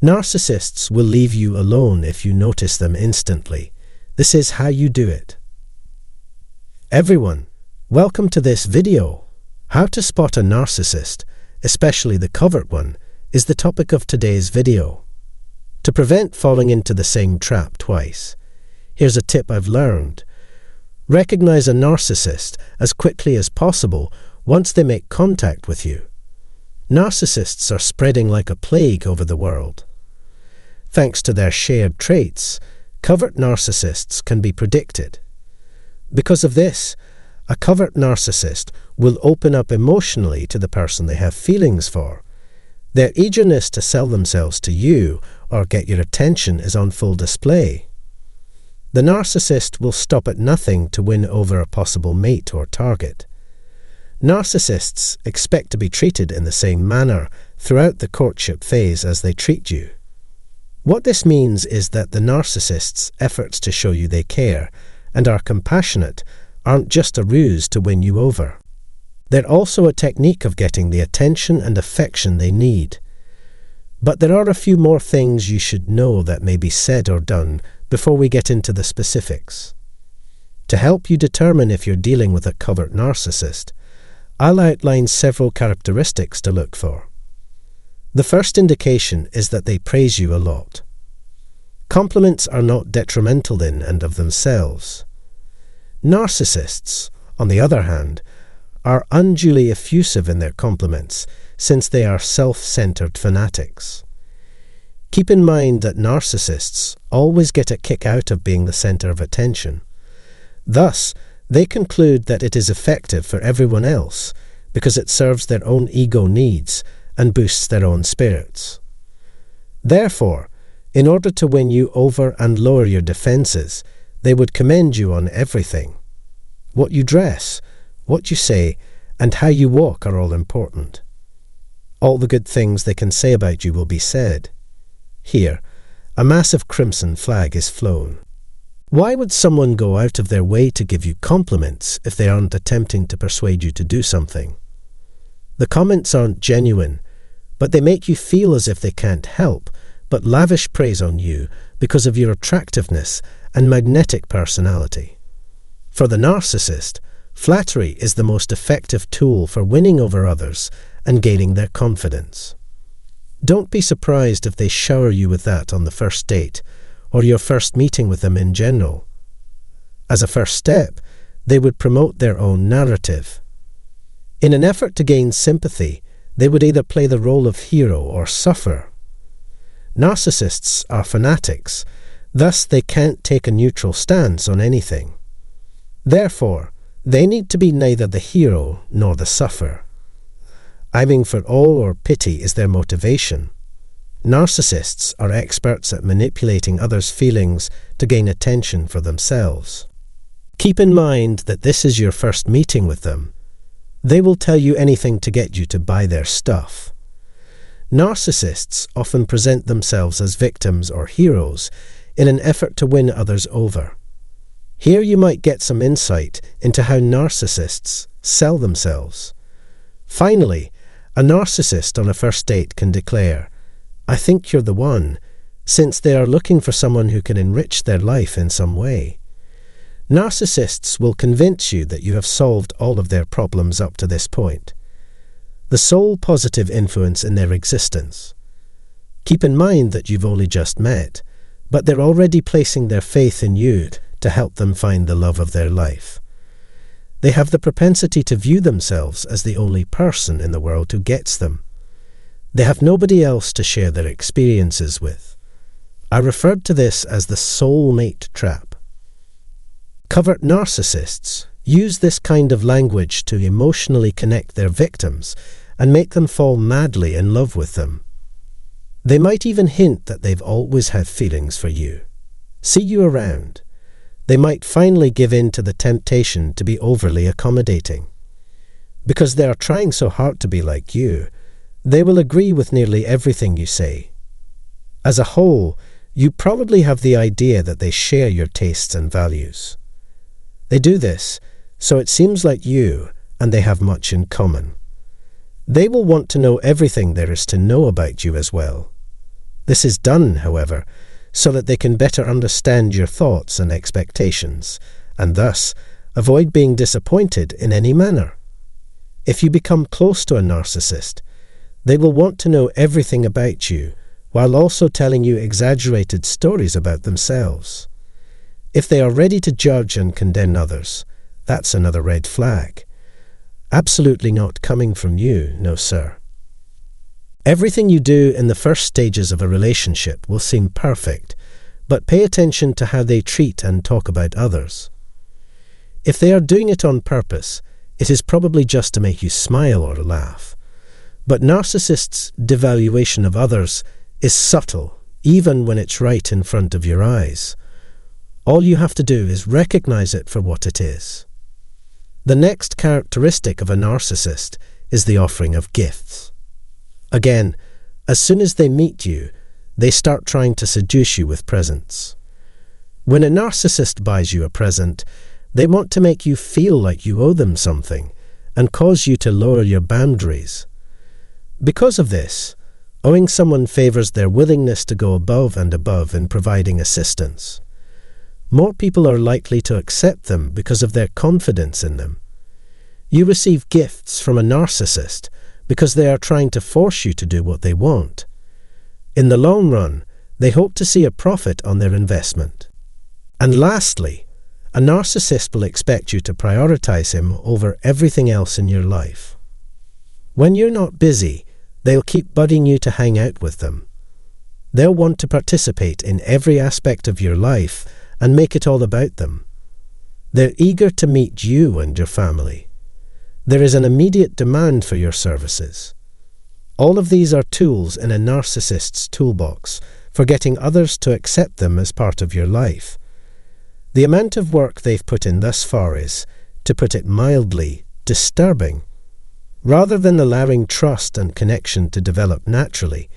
Narcissists will leave you alone if you notice them instantly. This is how you do it. Everyone, welcome to this video. How to spot a narcissist, especially the covert one, is the topic of today's video. To prevent falling into the same trap twice, here's a tip I've learned. Recognize a narcissist as quickly as possible once they make contact with you. Narcissists are spreading like a plague over the world. Thanks to their shared traits, covert narcissists can be predicted. Because of this, a covert narcissist will open up emotionally to the person they have feelings for. Their eagerness to sell themselves to you or get your attention is on full display. The narcissist will stop at nothing to win over a possible mate or target. Narcissists expect to be treated in the same manner throughout the courtship phase as they treat you. What this means is that the narcissist's efforts to show you they care and are compassionate aren't just a ruse to win you over. They're also a technique of getting the attention and affection they need. But there are a few more things you should know that may be said or done before we get into the specifics. To help you determine if you're dealing with a covert narcissist, I'll outline several characteristics to look for. The first indication is that they praise you a lot. Compliments are not detrimental in and of themselves. Narcissists, on the other hand, are unduly effusive in their compliments since they are self-centered fanatics. Keep in mind that narcissists always get a kick out of being the center of attention. Thus, they conclude that it is effective for everyone else because it serves their own ego needs and boosts their own spirits. Therefore, in order to win you over and lower your defenses, they would commend you on everything. What you dress, what you say, and how you walk are all important. All the good things they can say about you will be said. Here, a massive crimson flag is flown. Why would someone go out of their way to give you compliments if they aren't attempting to persuade you to do something? The comments aren't genuine, but they make you feel as if they can't help but lavish praise on you because of your attractiveness and magnetic personality. For the narcissist, flattery is the most effective tool for winning over others and gaining their confidence. Don't be surprised if they shower you with that on the first date or your first meeting with them in general. As a first step, they would promote their own narrative. In an effort to gain sympathy, they would either play the role of hero or sufferer. Narcissists are fanatics, thus they can't take a neutral stance on anything. Therefore, they need to be neither the hero nor the sufferer. Aiming for awe or pity is their motivation. Narcissists are experts at manipulating others' feelings to gain attention for themselves. Keep in mind that this is your first meeting with them. They will tell you anything to get you to buy their stuff. Narcissists often present themselves as victims or heroes in an effort to win others over. Here you might get some insight into how narcissists sell themselves. Finally, a narcissist on a first date can declare, "I think you're the one," since they are looking for someone who can enrich their life in some way. Narcissists will convince you that you have solved all of their problems up to this point. The sole positive influence in their existence. Keep in mind that you've only just met, but they're already placing their faith in you to help them find the love of their life. They have the propensity to view themselves as the only person in the world who gets them. They have nobody else to share their experiences with. I referred to this as the soulmate trap. Covert narcissists use this kind of language to emotionally connect their victims and make them fall madly in love with them. They might even hint that they've always had feelings for you. See you around. They might finally give in to the temptation to be overly accommodating. Because they are trying so hard to be like you, they will agree with nearly everything you say. As a whole, you probably have the idea that they share your tastes and values. They do this, so it seems like you and they have much in common. They will want to know everything there is to know about you as well. This is done, however, so that they can better understand your thoughts and expectations, and thus avoid being disappointed in any manner. If you become close to a narcissist, they will want to know everything about you, while also telling you exaggerated stories about themselves. If they are ready to judge and condemn others, that's another red flag. Absolutely not coming from you, no sir. Everything you do in the first stages of a relationship will seem perfect, but pay attention to how they treat and talk about others. If they are doing it on purpose, it is probably just to make you smile or laugh. But narcissists' devaluation of others is subtle, even when it's right in front of your eyes. All you have to do is recognize it for what it is. The next characteristic of a narcissist is the offering of gifts. Again, as soon as they meet you, they start trying to seduce you with presents. When a narcissist buys you a present, they want to make you feel like you owe them something and cause you to lower your boundaries. Because of this, owing someone favors their willingness to go above and above in providing assistance. More people are likely to accept them because of their confidence in them. You receive gifts from a narcissist because they are trying to force you to do what they want. In the long run, they hope to see a profit on their investment. And lastly, a narcissist will expect you to prioritize him over everything else in your life. When you're not busy, they'll keep bugging you to hang out with them. They'll want to participate in every aspect of your life and make it all about them. They're eager to meet you and your family. There is an immediate demand for your services. All of these are tools in a narcissist's toolbox for getting others to accept them as part of your life. The amount of work they've put in thus far is, to put it mildly, disturbing. Rather than allowing trust and connection to develop naturally,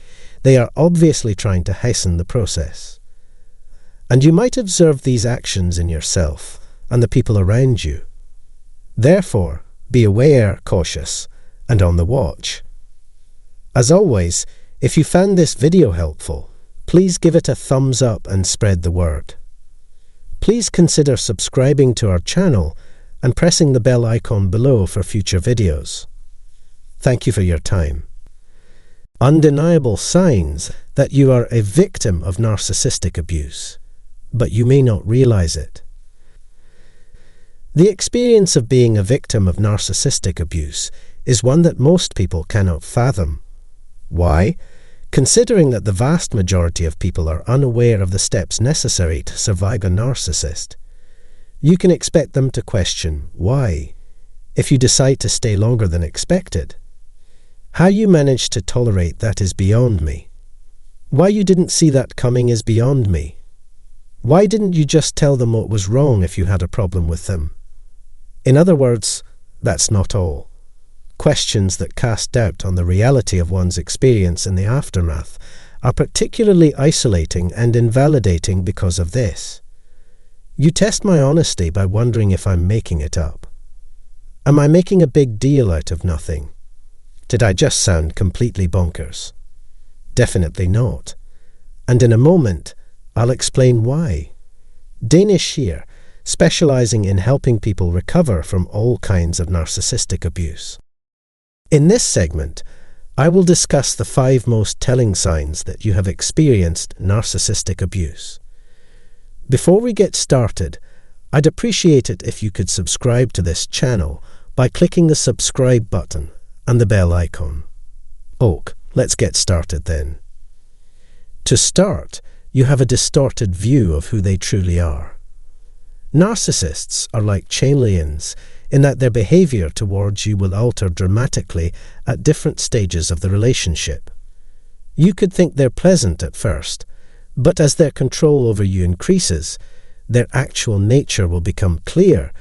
they are obviously trying to hasten the process. And you might observe these actions in yourself and the people around you. Therefore, be aware, cautious, and on the watch. As always, if you found this video helpful, please give it a thumbs up and spread the word. Please consider subscribing to our channel and pressing the bell icon below for future videos. Thank you for your time. Undeniable signs that you are a victim of narcissistic abuse, but you may not realize it. The experience of being a victim of narcissistic abuse is one that most people cannot fathom. Why? Considering that the vast majority of people are unaware of the steps necessary to survive a narcissist. You can expect them to question why, if you decide to stay longer than expected. How you manage to tolerate that is beyond me. Why you didn't see that coming is beyond me. Why didn't you just tell them what was wrong if you had a problem with them? In other words, that's not all. Questions that cast doubt on the reality of one's experience in the aftermath are particularly isolating and invalidating because of this. You test my honesty by wondering if I'm making it up. Am I making a big deal out of nothing? Did I just sound completely bonkers? Definitely not. And in a moment, I'll explain why. Danish here, specializing in helping people recover from all kinds of narcissistic abuse. In this segment, I will discuss the 5 most telling signs that you have experienced narcissistic abuse. Before we get started, I'd appreciate it if you could subscribe to this channel by clicking the subscribe button and the bell icon. Let's get started then. To start, you have a distorted view of who they truly are. Narcissists are like chameleons in that their behavior towards you will alter dramatically at different stages of the relationship. You could think they're pleasant at first, but as their control over you increases, their actual nature will become clear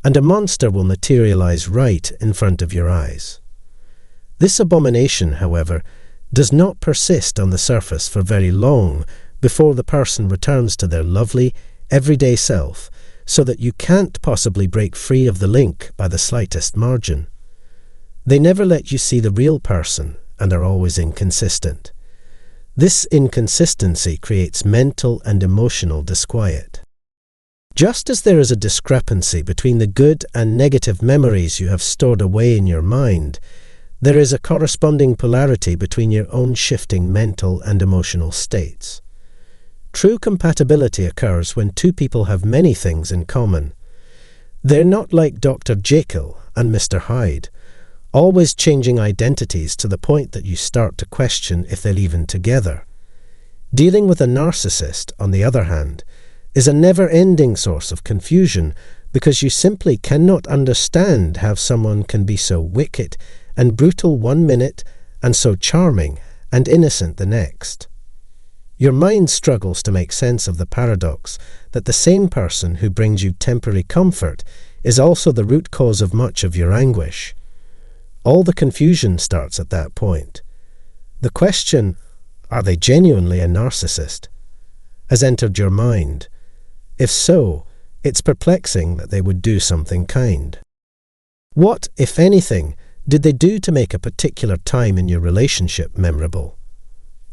and a monster will materialize right in front of your eyes. This abomination, however, does not persist on the surface for very long before the person returns to their lovely, everyday self, so that you can't possibly break free of the link by the slightest margin. They never let you see the real person and are always inconsistent. This inconsistency creates mental and emotional disquiet. Just as there is a discrepancy between the good and negative memories you have stored away in your mind, there is a corresponding polarity between your own shifting mental and emotional states. True compatibility occurs when two people have many things in common. They're not like Dr. Jekyll and Mr. Hyde, always changing identities to the point that you start to question if they'll even together. Dealing with a narcissist, on the other hand, is a never-ending source of confusion because you simply cannot understand how someone can be so wicked and brutal one minute and so charming and innocent the next. Your mind struggles to make sense of the paradox that the same person who brings you temporary comfort is also the root cause of much of your anguish. All the confusion starts at that point. The question, are they genuinely a narcissist, has entered your mind. If so, it's perplexing that they would do something kind. What, if anything, did they do to make a particular time in your relationship memorable?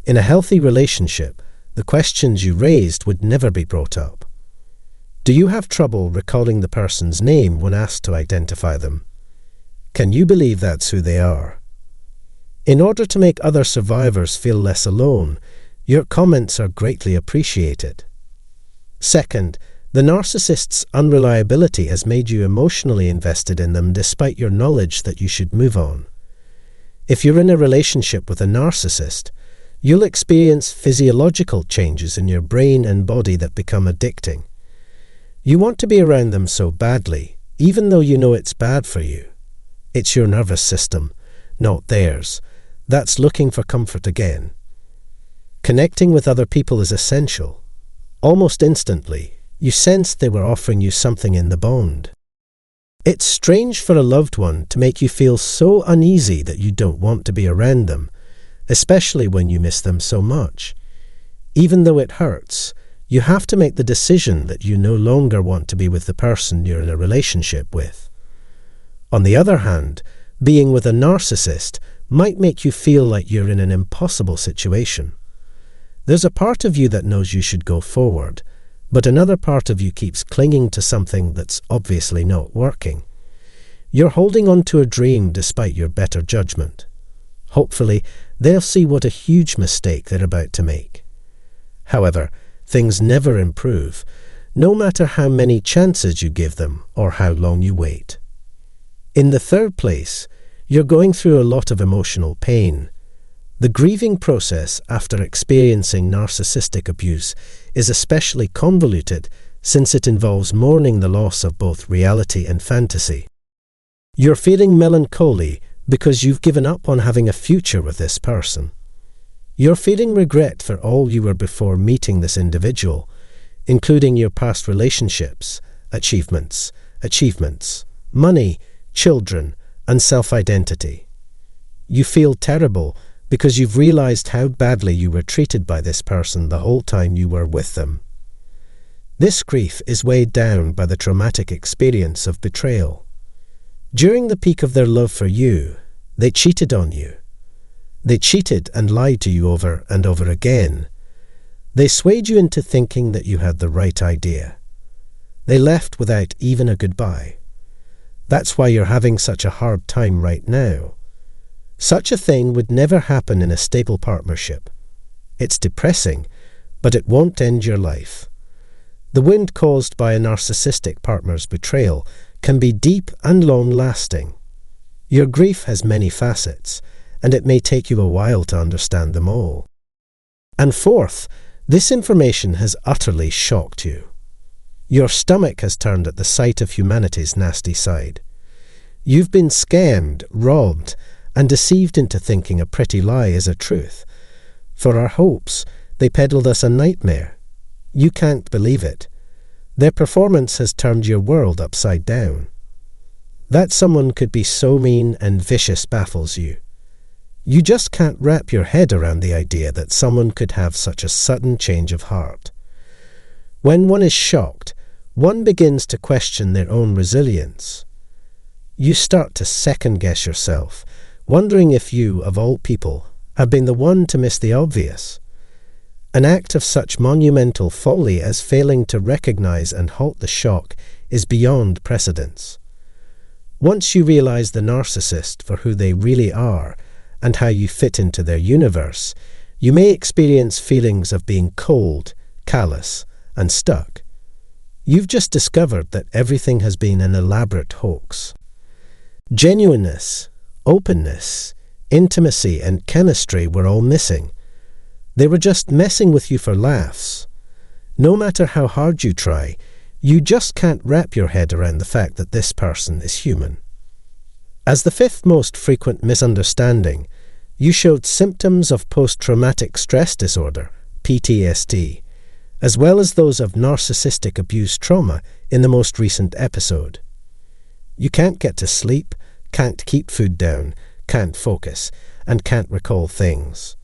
In a healthy relationship, the questions you raised would never be brought up. Do you have trouble recalling the person's name when asked to identify them? Can you believe that's who they are? In order to make other survivors feel less alone, your comments are greatly appreciated. Second, the narcissist's unreliability has made you emotionally invested in them despite your knowledge that you should move on. If you're in a relationship with a narcissist, you'll experience physiological changes in your brain and body that become addicting. You want to be around them so badly, even though you know it's bad for you. It's your nervous system, not theirs, that's looking for comfort again. Connecting with other people is essential. Almost instantly, you sensed they were offering you something in the bond. It's strange for a loved one to make you feel so uneasy that you don't want to be around them, especially when you miss them so much. Even though it hurts, you have to make the decision that you no longer want to be with the person you're in a relationship with. On the other hand, being with a narcissist might make you feel like you're in an impossible situation. There's a part of you that knows you should go forward, but another part of you keeps clinging to something that's obviously not working. You're holding on to a dream despite your better judgment. Hopefully, they'll see what a huge mistake they're about to make. However, things never improve, no matter how many chances you give them or how long you wait. In the third place, you're going through a lot of emotional pain. The grieving process after experiencing narcissistic abuse is especially convoluted since it involves mourning the loss of both reality and fantasy. You're feeling melancholy because you've given up on having a future with this person. You're feeling regret for all you were before meeting this individual, including your past relationships, achievements, money, children, and self-identity. You feel terrible because you've realized how badly you were treated by this person the whole time you were with them. This grief is weighed down by the traumatic experience of betrayal. During the peak of their love for you, they cheated on you. They cheated and lied to you over and over again. They swayed you into thinking that you had the right idea. They left without even a goodbye. That's why you're having such a hard time right now. Such a thing would never happen in a stable partnership. It's depressing, but it won't end your life. The wound caused by a narcissistic partner's betrayal can be deep and long-lasting. Your grief has many facets, and it may take you a while to understand them all. And fourth, this information has utterly shocked you. Your stomach has turned at the sight of humanity's nasty side. You've been scammed, robbed, and deceived into thinking a pretty lie is a truth. For our hopes, they peddled us a nightmare. You can't believe it. Their performance has turned your world upside down. That someone could be so mean and vicious baffles you. You just can't wrap your head around the idea that someone could have such a sudden change of heart. When one is shocked, one begins to question their own resilience. You start to second-guess yourself, wondering if you, of all people, have been the one to miss the obvious. An act of such monumental folly as failing to recognize and halt the shock is beyond precedence. Once you realize the narcissist for who they really are and how you fit into their universe, you may experience feelings of being cold, callous, and stuck. You've just discovered that everything has been an elaborate hoax. Genuineness, openness, intimacy, and chemistry were all missing. They were just messing with you for laughs. No matter how hard you try, you just can't wrap your head around the fact that this person is human. As the fifth most frequent misunderstanding, you showed symptoms of post-traumatic stress disorder, PTSD, as well as those of narcissistic abuse trauma in the most recent episode. You can't get to sleep, can't keep food down, can't focus, and can't recall things.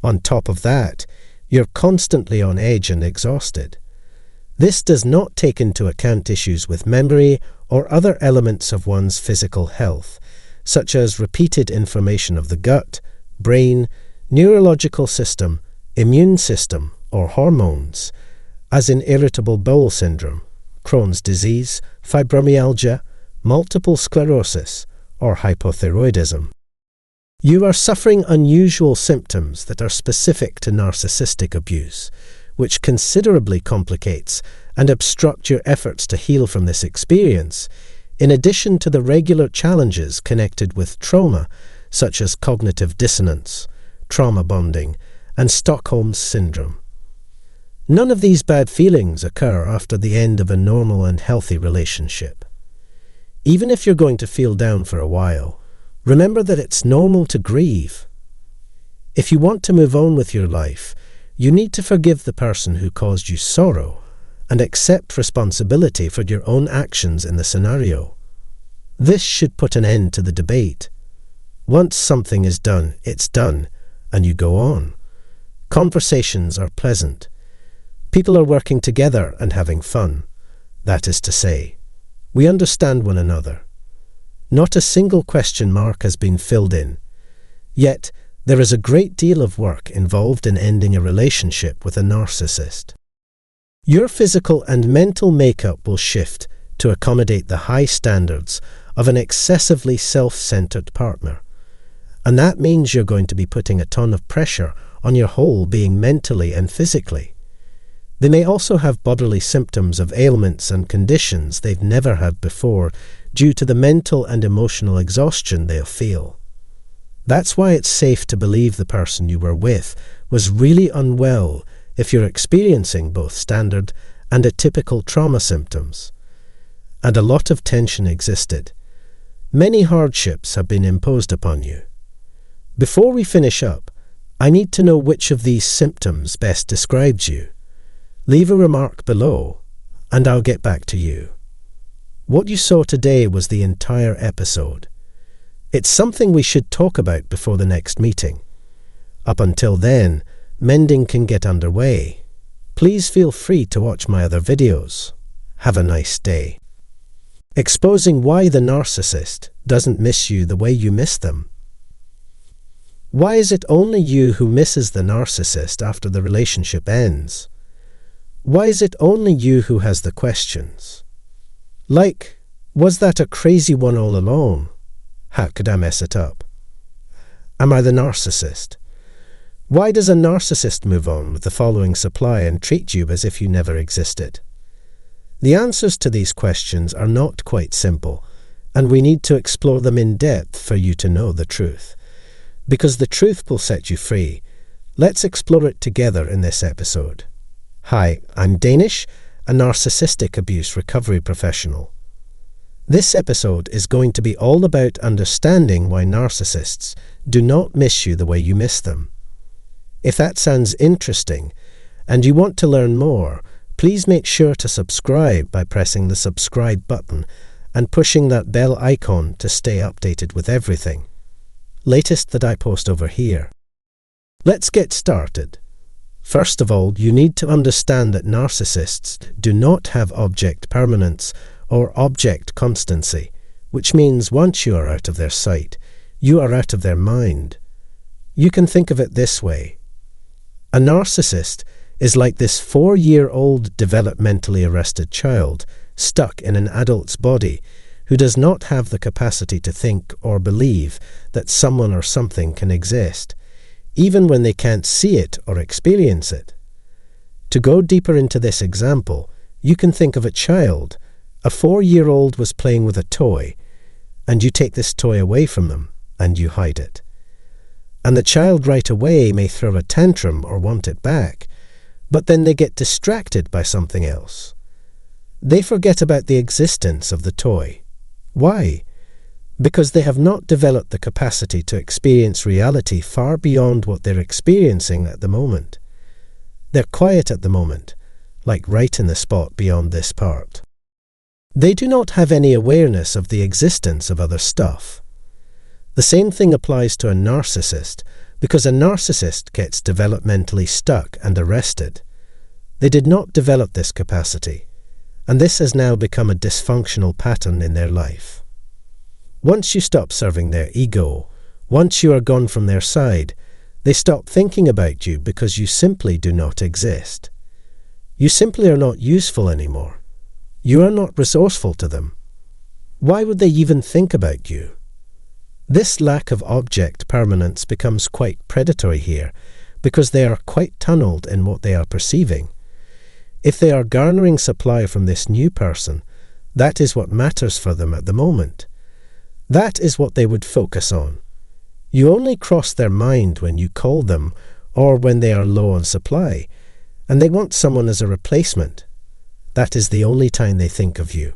On top of that, you're constantly on edge and exhausted. This does not take into account issues with memory or other elements of one's physical health, such as repeated inflammation of the gut, brain, neurological system, immune system, or hormones, as in irritable bowel syndrome, Crohn's disease, fibromyalgia, multiple sclerosis, or hypothyroidism. You are suffering unusual symptoms that are specific to narcissistic abuse, which considerably complicates and obstruct your efforts to heal from this experience, in addition to the regular challenges connected with trauma, such as cognitive dissonance, trauma bonding, and Stockholm Syndrome. None of these bad feelings occur after the end of a normal and healthy relationship. Even if you're going to feel down for a while, remember that it's normal to grieve. If you want to move on with your life, you need to forgive the person who caused you sorrow and accept responsibility for your own actions in the scenario. This should put an end to the debate. Once something is done, it's done, and you go on. Conversations are pleasant. People are working together and having fun. That is to say, we understand one another. Not a single question mark has been filled in. Yet, there is a great deal of work involved in ending a relationship with a narcissist. Your physical and mental makeup will shift to accommodate the high standards of an excessively self-centered partner. And that means you're going to be putting a ton of pressure on your whole being mentally and physically. They may also have bodily symptoms of ailments and conditions they've never had before due to the mental and emotional exhaustion they'll feel. That's why it's safe to believe the person you were with was really unwell if you're experiencing both standard and atypical trauma symptoms. And a lot of tension existed. Many hardships have been imposed upon you. Before we finish up, I need to know which of these symptoms best describes you. Leave a remark below, and I'll get back to you. What you saw today was the entire episode. It's something we should talk about before the next meeting. Up until then, mending can get underway. Please feel free to watch my other videos. Have a nice day. Exposing why the narcissist doesn't miss you the way you miss them. Why is it only you who misses the narcissist after the relationship ends? Why is it only you who has the questions? Like, was that a crazy one all along? How could I mess it up? Am I the narcissist? Why does a narcissist move on with the following supply and treat you as if you never existed? The answers to these questions are not quite simple, and we need to explore them in depth for you to know the truth. Because the truth will set you free, let's explore it together in this episode. Hi, I'm Danish, a narcissistic abuse recovery professional. This episode is going to be all about understanding why narcissists do not miss you the way you miss them. If that sounds interesting, and you want to learn more, please make sure to subscribe by pressing the subscribe button and pushing that bell icon to stay updated with everything latest that I post over here. Let's get started. First of all, you need to understand that narcissists do not have object permanence or object constancy, which means once you are out of their sight, you are out of their mind. You can think of it this way. A narcissist is like this 4-year-old developmentally arrested child stuck in an adult's body who does not have the capacity to think or believe that someone or something can exist, even when they can't see it or experience it. To go deeper into this example, you can think of a child. A 4-year-old was playing with a toy, and you take this toy away from them, and you hide it. And the child right away may throw a tantrum or want it back, but then they get distracted by something else. They forget about the existence of the toy. Why? Because they have not developed the capacity to experience reality far beyond what they're experiencing at the moment. They're quiet at the moment, like right in the spot beyond this part. They do not have any awareness of the existence of other stuff. The same thing applies to a narcissist, because a narcissist gets developmentally stuck and arrested. They did not develop this capacity, and this has now become a dysfunctional pattern in their life. Once you stop serving their ego, once you are gone from their side, they stop thinking about you because you simply do not exist. You simply are not useful anymore. You are not resourceful to them. Why would they even think about you? This lack of object permanence becomes quite predatory here because they are quite tunneled in what they are perceiving. If they are garnering supply from this new person, that is what matters for them at the moment. That is what they would focus on. You only cross their mind when you call them or when they are low on supply, and they want someone as a replacement. That is the only time they think of you.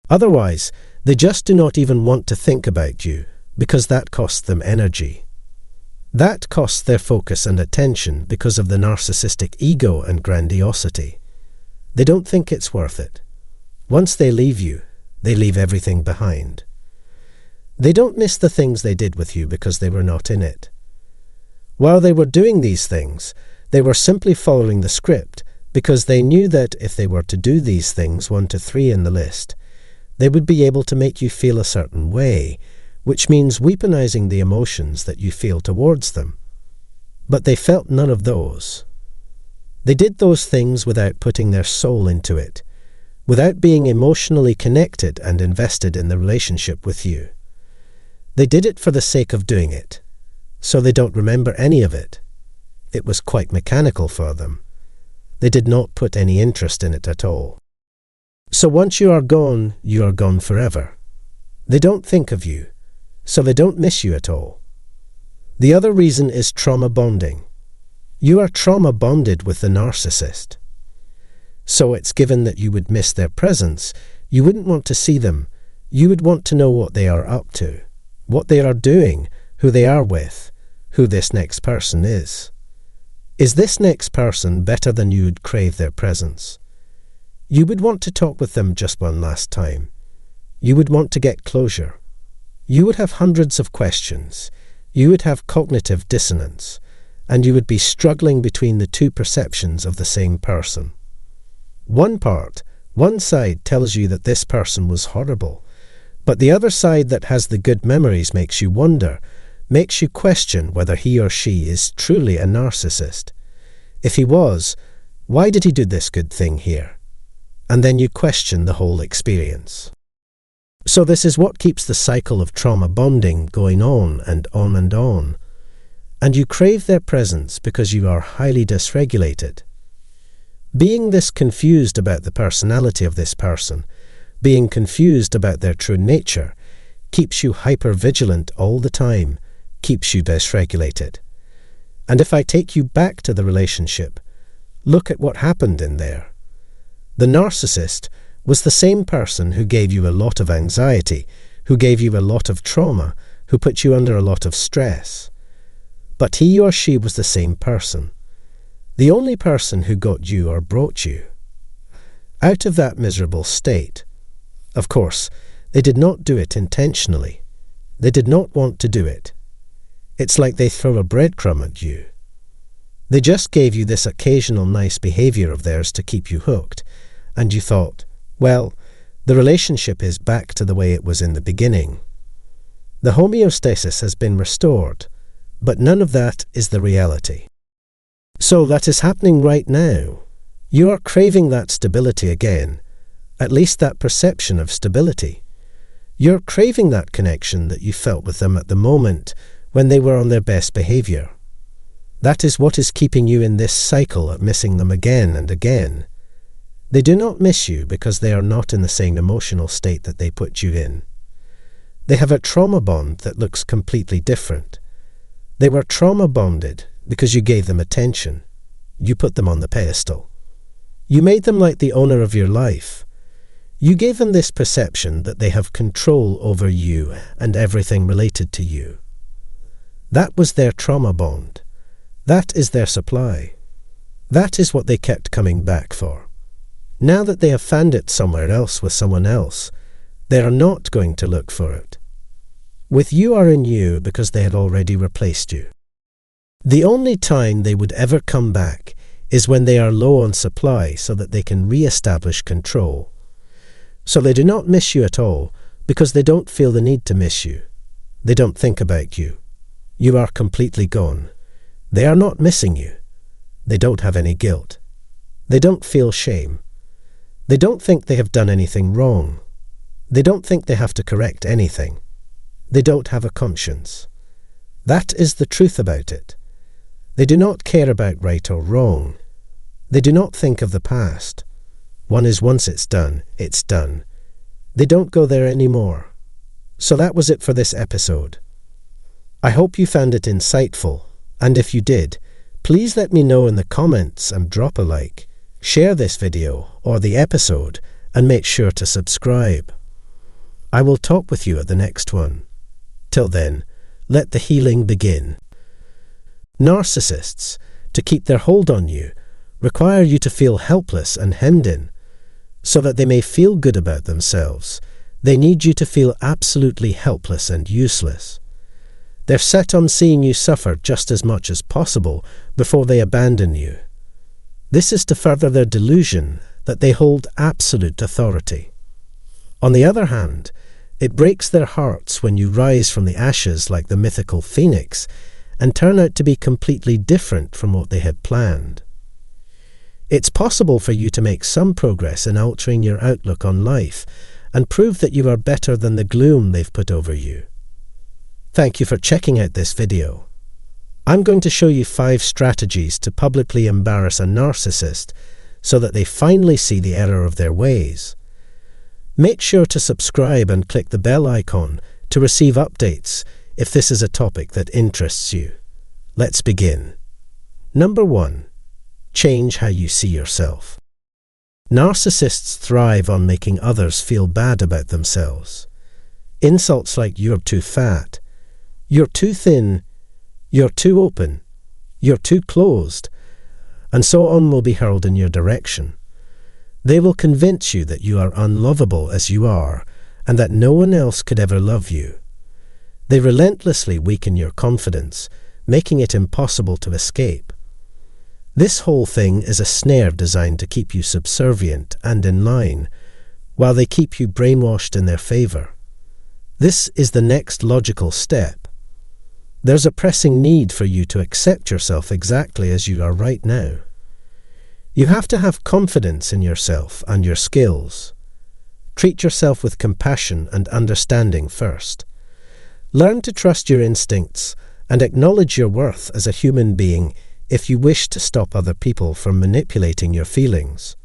Otherwise, they just do not even want to think about you, because that costs them energy. That costs their focus and attention because of the narcissistic ego and grandiosity. They don't think it's worth it. Once they leave you, they leave everything behind. They don't miss the things they did with you because they were not in it. While they were doing these things, they were simply following the script because they knew that if they were to do these things 1 to 3 in the list, they would be able to make you feel a certain way, which means weaponizing the emotions that you feel towards them. But they felt none of those. They did those things without putting their soul into it, without being emotionally connected and invested in the relationship with you. They did it for the sake of doing it, so they don't remember any of it. It was quite mechanical for them. They did not put any interest in it at all. So once you are gone forever. They don't think of you, so they don't miss you at all. The other reason is trauma bonding. You are trauma bonded with the narcissist. So it's given that you would miss their presence, you wouldn't want to see them, you would want to know what they are up to, what they are doing, who they are with, who this next person is. Is this next person better than you would crave their presence? You would want to talk with them just one last time. You would want to get closure. You would have hundreds of questions. You would have cognitive dissonance, and you would be struggling between the two perceptions of the same person. One side tells you that this person was horrible, but the other side that has the good memories makes you wonder, makes you question whether he or she is truly a narcissist. If he was, why did he do this good thing here? And then you question the whole experience. So this is what keeps the cycle of trauma bonding going on and on and on. And you crave their presence because you are highly dysregulated. Being this confused about the personality of this person, being confused about their true nature, keeps you hyper-vigilant all the time, keeps you dysregulated. And if I take you back to the relationship, look at what happened in there. The narcissist was the same person who gave you a lot of anxiety, who gave you a lot of trauma, who put you under a lot of stress. But he or she was the same person. The only person who got you or brought you out of that miserable state. Of course, they did not do it intentionally. They did not want to do it. It's like they throw a breadcrumb at you. They just gave you this occasional nice behavior of theirs to keep you hooked, and you thought, well, the relationship is back to the way it was in the beginning. The homeostasis has been restored, but none of that is the reality. So that is happening right now. You are craving that stability again, at least that perception of stability. You're craving that connection that you felt with them at the moment when they were on their best behavior. That is what is keeping you in this cycle of missing them again and again. They do not miss you because they are not in the same emotional state that they put you in. They have a trauma bond that looks completely different. They were trauma bonded because you gave them attention. You put them on the pedestal. You made them like the owner of your life. You gave them this perception that they have control over you and everything related to you. That was their trauma bond. That is their supply. That is what they kept coming back for. Now that they have found it somewhere else with someone else, they are not going to look for it. With you are in you because they had already replaced you. The only time they would ever come back is when they are low on supply so that they can re-establish control. So they do not miss you at all because they don't feel the need to miss you. They don't think about you. You are completely gone. They are not missing you. They don't have any guilt. They don't feel shame. They don't think they have done anything wrong. They don't think they have to correct anything. They don't have a conscience. That is the truth about it. They do not care about right or wrong. They do not think of the past. One is once it's done, it's done. They don't go there anymore. So that was it for this episode. I hope you found it insightful, and if you did, please let me know in the comments and drop a like, share this video or the episode, and make sure to subscribe. I will talk with you at the next one. Till then, let the healing begin. Narcissists, to keep their hold on you, require you to feel helpless and hemmed in. So that they may feel good about themselves, they need you to feel absolutely helpless and useless. They're set on seeing you suffer just as much as possible before they abandon you. This is to further their delusion that they hold absolute authority. On the other hand, it breaks their hearts when you rise from the ashes like the mythical phoenix and turn out to be completely different from what they had planned. It's possible for you to make some progress in altering your outlook on life and prove that you are better than the gloom they've put over you. Thank you for checking out this video. I'm going to show you 5 strategies to publicly embarrass a narcissist so that they finally see the error of their ways. Make sure to subscribe and click the bell icon to receive updates if this is a topic that interests you. Let's begin. Number 1. Change how you see yourself. Narcissists thrive on making others feel bad about themselves. Insults like "you're too fat," "you're too thin," "you're too open," "you're too closed," and so on will be hurled in your direction. They will convince you that you are unlovable as you are and that no one else could ever love you. They relentlessly weaken your confidence, making it impossible to escape. This whole thing is a snare designed to keep you subservient and in line, while they keep you brainwashed in their favor. This is the next logical step. There's a pressing need for you to accept yourself exactly as you are right now. You have to have confidence in yourself and your skills. Treat yourself with compassion and understanding first. Learn to trust your instincts and acknowledge your worth as a human being if you wish to stop other people from manipulating your feelings.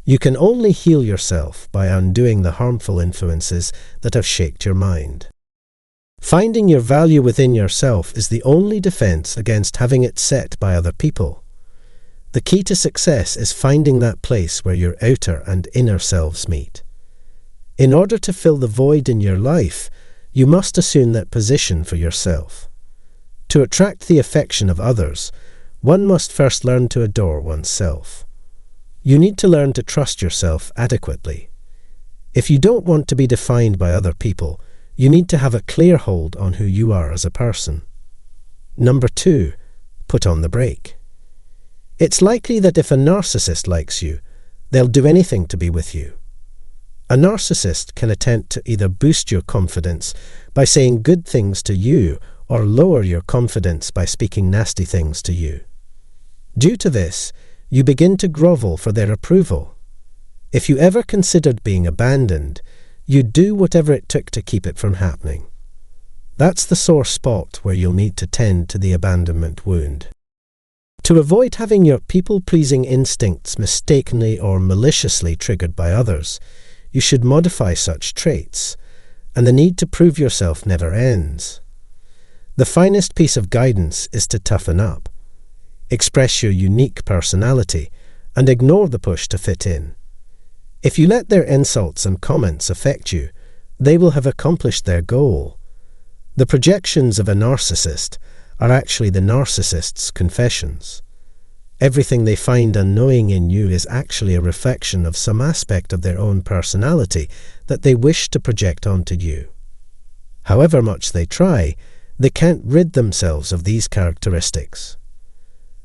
You can only heal yourself by undoing the harmful influences that have shaped your mind. Finding your value within yourself is the only defense against having it set by other people. The key to success is finding that place where your outer and inner selves meet. In order to fill the void in your life, you must assume that position for yourself. To attract the affection of others, one must first learn to adore oneself. You need to learn to trust yourself adequately. If you don't want to be defined by other people, you need to have a clear hold on who you are as a person. Number 2, put on the brake. It's likely that if a narcissist likes you, they'll do anything to be with you. A narcissist can attempt to either boost your confidence by saying good things to you or lower your confidence by speaking nasty things to you. Due to this, you begin to grovel for their approval. If you ever considered being abandoned, you'd do whatever it took to keep it from happening. That's the sore spot where you'll need to tend to the abandonment wound. To avoid having your people-pleasing instincts mistakenly or maliciously triggered by others, you should modify such traits, and the need to prove yourself never ends. The finest piece of guidance is to toughen up. Express your unique personality and ignore the push to fit in. If you let their insults and comments affect you, they will have accomplished their goal. The projections of a narcissist are actually the narcissist's confessions. Everything they find annoying in you is actually a reflection of some aspect of their own personality that they wish to project onto you. However much they try, they can't rid themselves of these characteristics.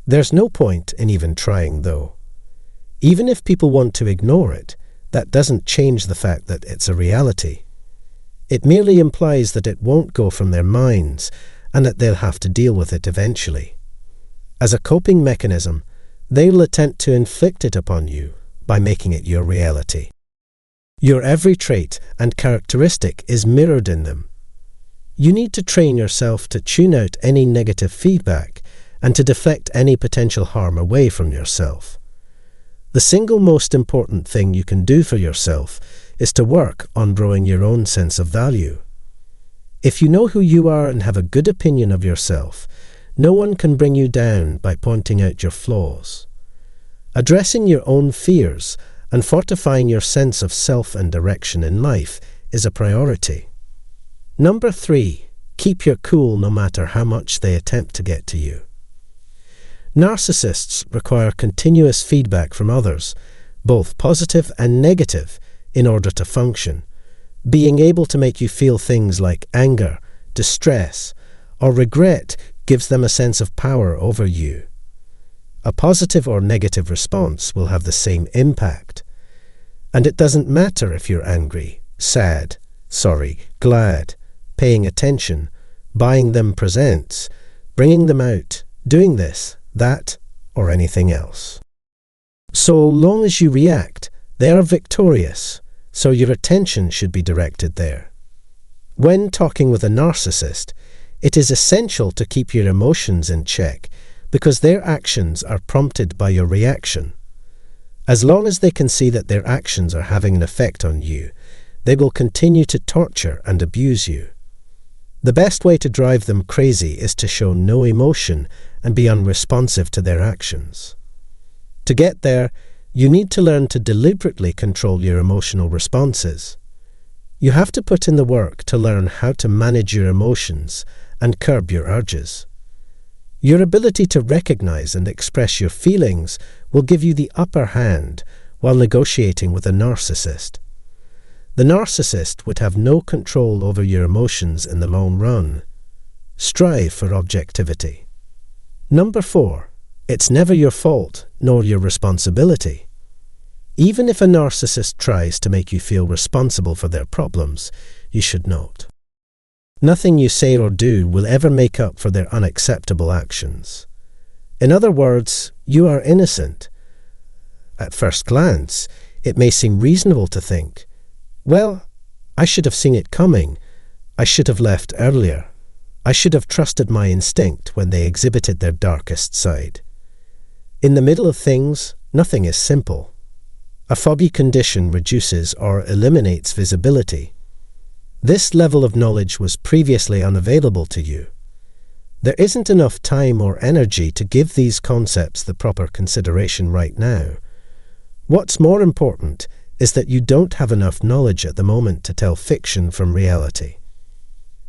There's no point in even trying, though. Even if people want to ignore it, that doesn't change the fact that it's a reality. It merely implies that it won't go from their minds and that they'll have to deal with it eventually. As a coping mechanism, they'll attempt to inflict it upon you by making it your reality. Your every trait and characteristic is mirrored in them. You need to train yourself to tune out any negative feedback and to deflect any potential harm away from yourself. The single most important thing you can do for yourself is to work on growing your own sense of value. If you know who you are and have a good opinion of yourself, no one can bring you down by pointing out your flaws. Addressing your own fears and fortifying your sense of self and direction in life is a priority. Number 3, keep your cool no matter how much they attempt to get to you. Narcissists require continuous feedback from others, both positive and negative, in order to function. Being able to make you feel things like anger, distress, or regret gives them a sense of power over you. A positive or negative response will have the same impact. And it doesn't matter if you're angry, sad, sorry, glad, paying attention, buying them presents, bringing them out, doing this, that, or anything else. So long as you react, they are victorious, so your attention should be directed there. When talking with a narcissist, it is essential to keep your emotions in check because their actions are prompted by your reaction. As long as they can see that their actions are having an effect on you, they will continue to torture and abuse you. The best way to drive them crazy is to show no emotion and be unresponsive to their actions. To get there, you need to learn to deliberately control your emotional responses. You have to put in the work to learn how to manage your emotions and curb your urges. Your ability to recognize and express your feelings will give you the upper hand while negotiating with a narcissist. The narcissist would have no control over your emotions in the long run. Strive for objectivity. Number 4, it's never your fault nor your responsibility. Even if a narcissist tries to make you feel responsible for their problems, you should note: nothing you say or do will ever make up for their unacceptable actions. In other words, you are innocent. At first glance, it may seem reasonable to think, well, I should have seen it coming. I should have left earlier. I should have trusted my instinct when they exhibited their darkest side. In the middle of things, nothing is simple. A foggy condition reduces or eliminates visibility. This level of knowledge was previously unavailable to you. There isn't enough time or energy to give these concepts the proper consideration right now. What's more important is that you don't have enough knowledge at the moment to tell fiction from reality.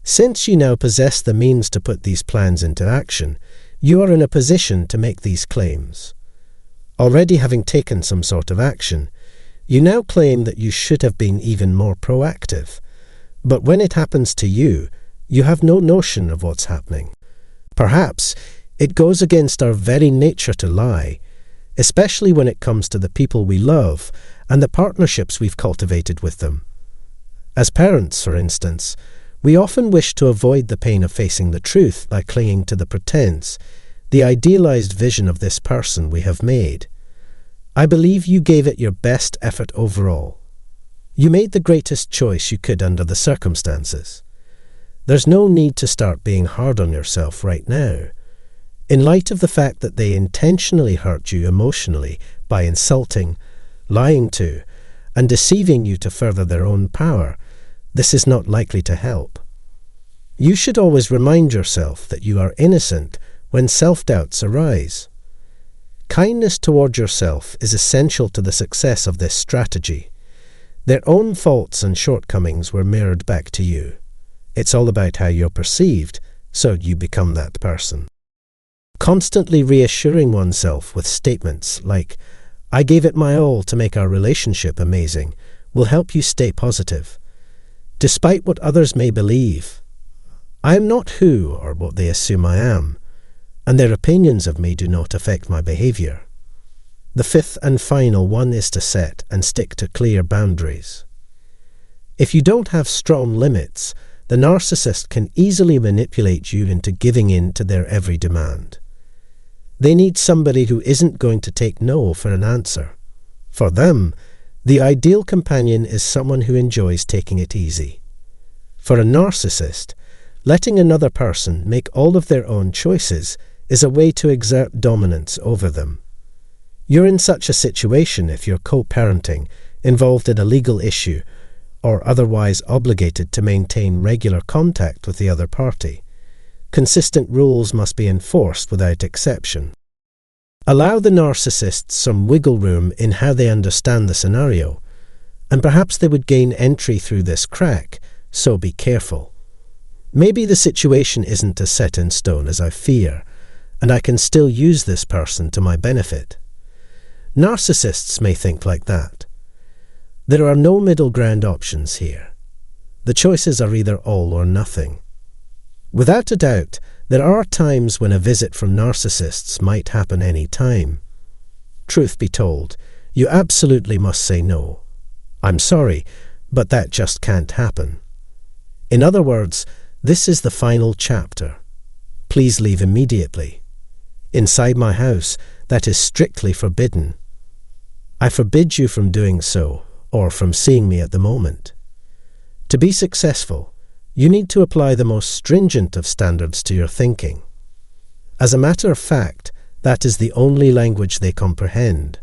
Since you now possess the means to put these plans into action, you are in a position to make these claims. Already having taken some sort of action, you now claim that you should have been even more proactive. But when it happens to you, you have no notion of what's happening. Perhaps it goes against our very nature to lie, especially when it comes to the people we love and the partnerships we've cultivated with them. As parents, for instance, we often wish to avoid the pain of facing the truth by clinging to the pretense the idealized vision of this person we have made. I believe you gave it your best effort overall. You made the greatest choice you could under the circumstances. There's no need to start being hard on yourself right now. In light of the fact that they intentionally hurt you emotionally by insulting, lying to, and deceiving you to further their own power, this is not likely to help. You should always remind yourself that you are innocent when self-doubts arise. Kindness toward yourself is essential to the success of this strategy. Their own faults and shortcomings were mirrored back to you. It's all about how you're perceived, so you become that person. Constantly reassuring oneself with statements like, "I gave it my all to make our relationship amazing," will help you stay positive. Despite what others may believe, I am not who or what they assume I am, and their opinions of me do not affect my behavior. The fifth and final one is to set and stick to clear boundaries. If you don't have strong limits, the narcissist can easily manipulate you into giving in to their every demand. They need somebody who isn't going to take no for an answer. For them, the ideal companion is someone who enjoys taking it easy. For a narcissist, letting another person make all of their own choices is a way to exert dominance over them. You're in such a situation if you're co-parenting, involved in a legal issue, or otherwise obligated to maintain regular contact with the other party. Consistent rules must be enforced without exception. Allow the narcissist some wiggle room in how they understand the scenario, and perhaps they would gain entry through this crack, so be careful. Maybe the situation isn't as set in stone as I fear, and I can still use this person to my benefit. Narcissists may think like that. There are no middle ground options here. The choices are either all or nothing. Without a doubt, there are times when a visit from narcissists might happen any time. Truth be told, you absolutely must say no. I'm sorry, but that just can't happen. In other words, this is the final chapter. Please leave immediately. Inside my house, that is strictly forbidden. I forbid you from doing so, or from seeing me at the moment. To be successful, you need to apply the most stringent of standards to your thinking. As a matter of fact, that is the only language they comprehend.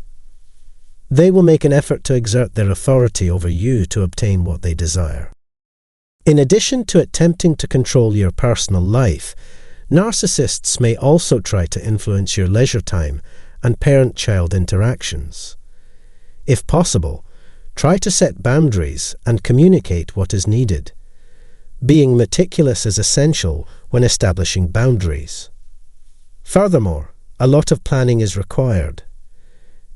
They will make an effort to exert their authority over you to obtain what they desire. In addition to attempting to control your personal life, narcissists may also try to influence your leisure time and parent-child interactions. If possible, try to set boundaries and communicate what is needed. Being meticulous is essential when establishing boundaries. Furthermore, a lot of planning is required.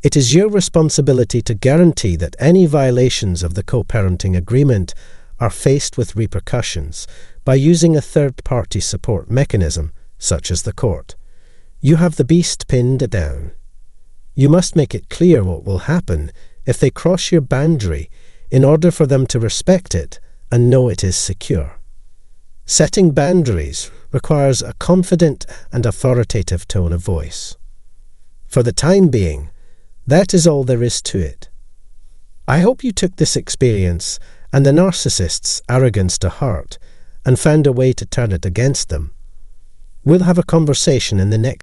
It is your responsibility to guarantee that any violations of the co-parenting agreement are faced with repercussions by using a third-party support mechanism, such as the court. You have the beast pinned down. You must make it clear what will happen if they cross your boundary in order for them to respect it and know it is secure. Setting boundaries requires a confident and authoritative tone of voice. For the time being, that is all there is to it. I hope you took this experience and the narcissist's arrogance to heart and found a way to turn it against them. We'll have a conversation in the next